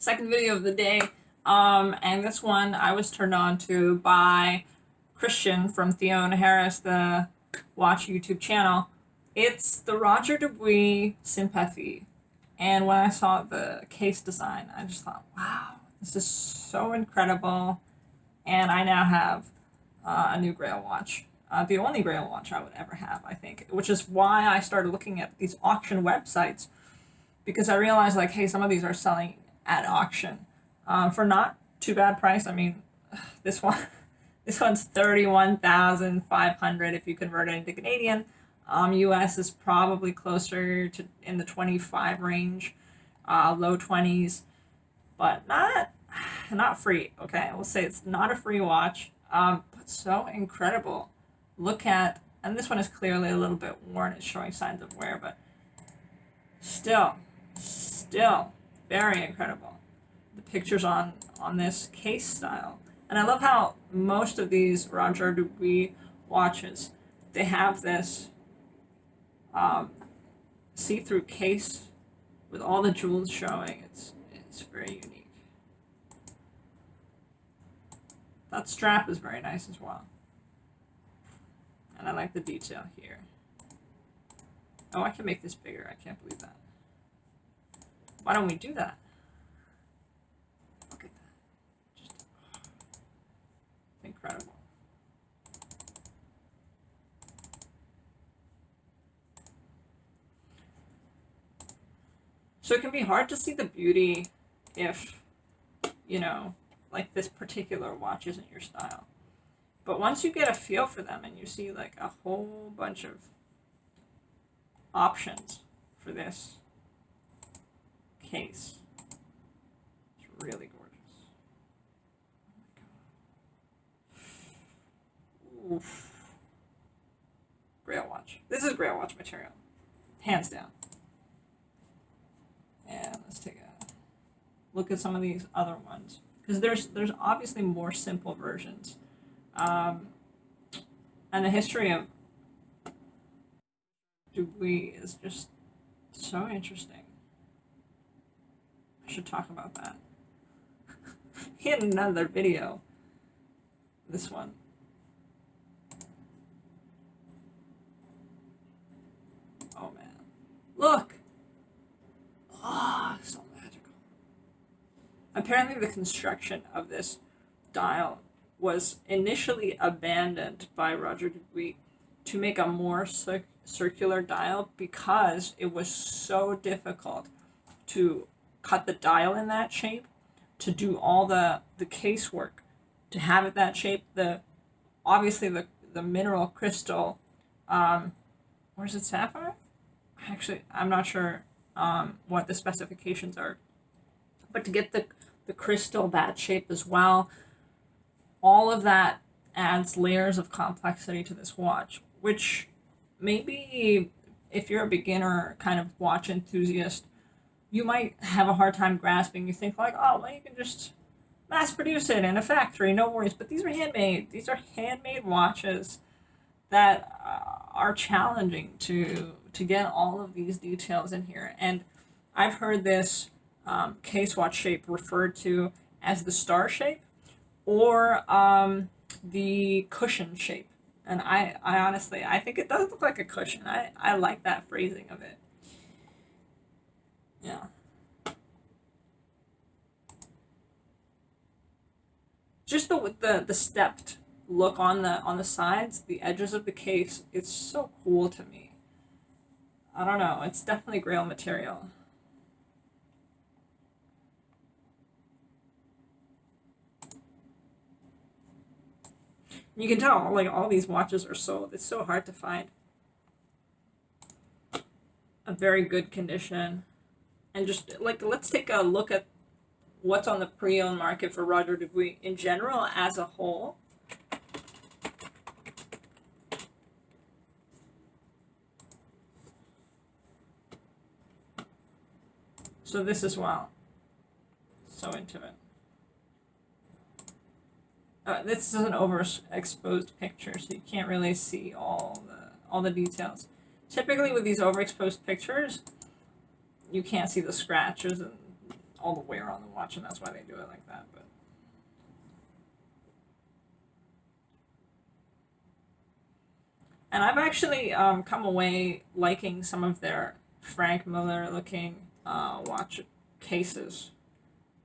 second video of the day. And this one I was turned on to by Christian from Theone Harris, the Watch YouTube channel. It's the Roger Dubuis Sympathie. And when I saw the case design, I just thought, wow, this is so incredible. And I now have a new Grail watch. The only Grail watch I would ever have, I think, which is why I started looking at these auction websites, because I realized, like, hey, some of these are selling at auction for not too bad price. I mean, this one, this one's 31,500 if you convert it into Canadian. US is probably closer to in the 25 range, low 20s, but not free. Okay, we'll say it's not a free watch, but so incredible. Look at, and this one is clearly a little bit worn. It's showing signs of wear, but still very incredible. The pictures on this case style, and I love how most of these Roger Dubuis watches, they have this see-through case with all the jewels showing. It's very unique. That strap is very nice as well, and I like the detail here. Oh, I can make this bigger. I can't believe that. Why don't we do that? Look at that. Just incredible. So it can be hard to see the beauty if, you know, like this particular watch isn't your style. But once you get a feel for them and you see like a whole bunch of options for this case, it's really gorgeous. Oh my god. Oof. Grail watch. This is Grail watch material, hands down. And let's take a look at some of these other ones, because there's obviously more simple versions, and the history of Dubuis is just so interesting. I should talk about that. He had another video. This one. Oh man, look. Ah, oh, so magical. Apparently the construction of this dial was initially abandoned by Roger Dubuis to make a more circular dial, because it was so difficult to cut the dial in that shape, to do all the case work, to have it that shape. Obviously the mineral crystal, or is it sapphire? Actually, I'm not sure what the specifications are, but to get the crystal that shape as well, all of that adds layers of complexity to this watch, which maybe if you're a beginner kind of watch enthusiast, you might have a hard time grasping. You think like, oh, well, you can just mass produce it in a factory, no worries. But these are handmade. These are handmade watches that are challenging to get all of these details in here. And I've heard this case watch shape referred to as the star shape, or the cushion shape. And I honestly, I think it does look like a cushion. I like that phrasing of it. Yeah. Just the stepped look on the sides, the edges of the case, it's so cool to me. I don't know, it's definitely Grail material. You can tell, like, all these watches are sold. It's so hard to find a very good condition. And just, like, let's take a look at what's on the pre-owned market for Roger Dubuis in general as a whole. So this as well. So into it. This is an overexposed picture, so you can't really see all the details. Typically with these overexposed pictures, you can't see the scratches and all the wear on the watch, and that's why they do it like that. But and I've actually come away liking some of their Frank Miller looking watch cases.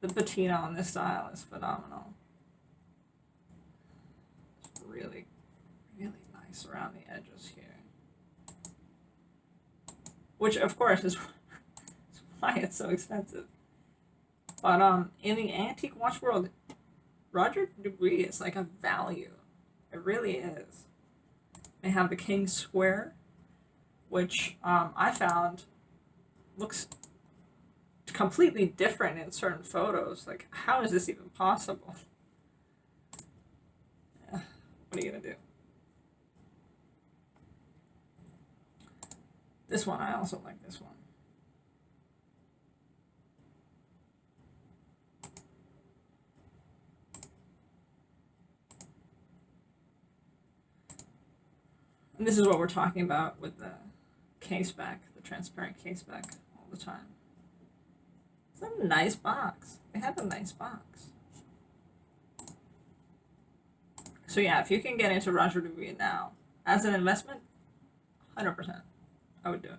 The patina on this style is phenomenal. It's really, really nice around the edges here. Which, of course, is why it's so expensive. But in the antique watch world, Roger Dubuis is like a value. It really is. They have the King Square, which I found looks completely different in certain photos. Like, how is this even possible? What are you gonna do? This one, I also like this one. And this is what we're talking about with the case back, the transparent case back all the time. It's a nice box. They have a nice box. So yeah, if you can get into Roger Dubuis now, as an investment, 100%, I would do it.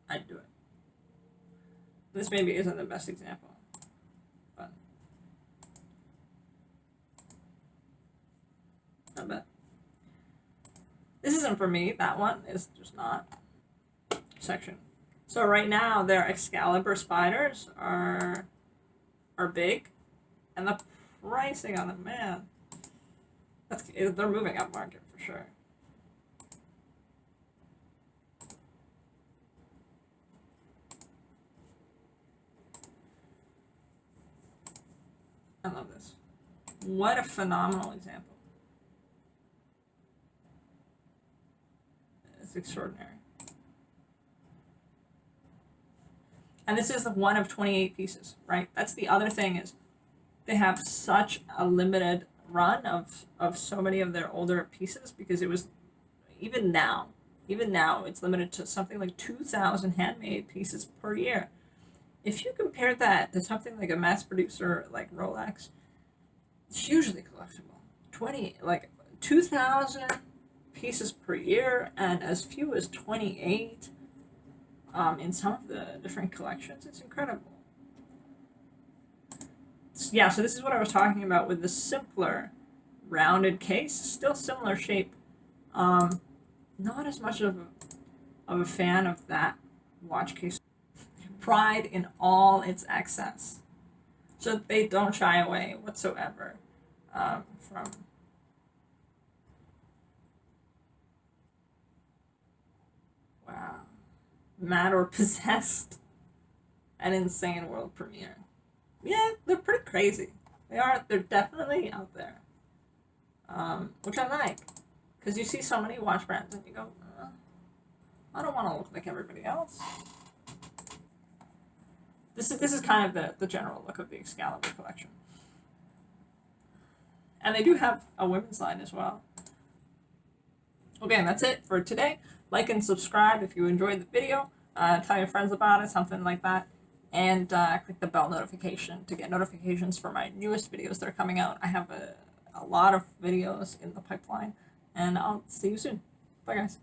I'd do it. This maybe isn't the best example, but I bet. This isn't for me. That one is just not. Section. So right now their Excalibur spiders are big, and the pricing on them, man, they're moving up market for sure. I love this. What a phenomenal example. It's extraordinary. And this is one of 28 pieces, right? That's the other thing, is they have such a limited run of so many of their older pieces, because it was, even now it's limited to something like 2,000 handmade pieces per year. If you compare that to something like a mass producer like Rolex, it's hugely collectible. 2,000 pieces per year, and as few as 28 in some of the different collections. It's incredible. Yeah, so this is what I was talking about with the simpler rounded case. Still similar shape. Not as much of a fan of that watch case. Pride in all its excess. So they don't shy away whatsoever from wow. Mad or Possessed, an insane world premiere. Yeah, they're pretty crazy. They're definitely out there. Which I like. Because you see so many watch brands and you go, I don't want to look like everybody else. This is kind of the general look of the Excalibur collection. And they do have a women's line as well. Okay, and that's it for today. Like and subscribe if you enjoyed the video. Tell your friends about it, something like that. And click the bell notification to get notifications for my newest videos that are coming out. I have a lot of videos in the pipeline. And I'll see you soon. Bye, guys.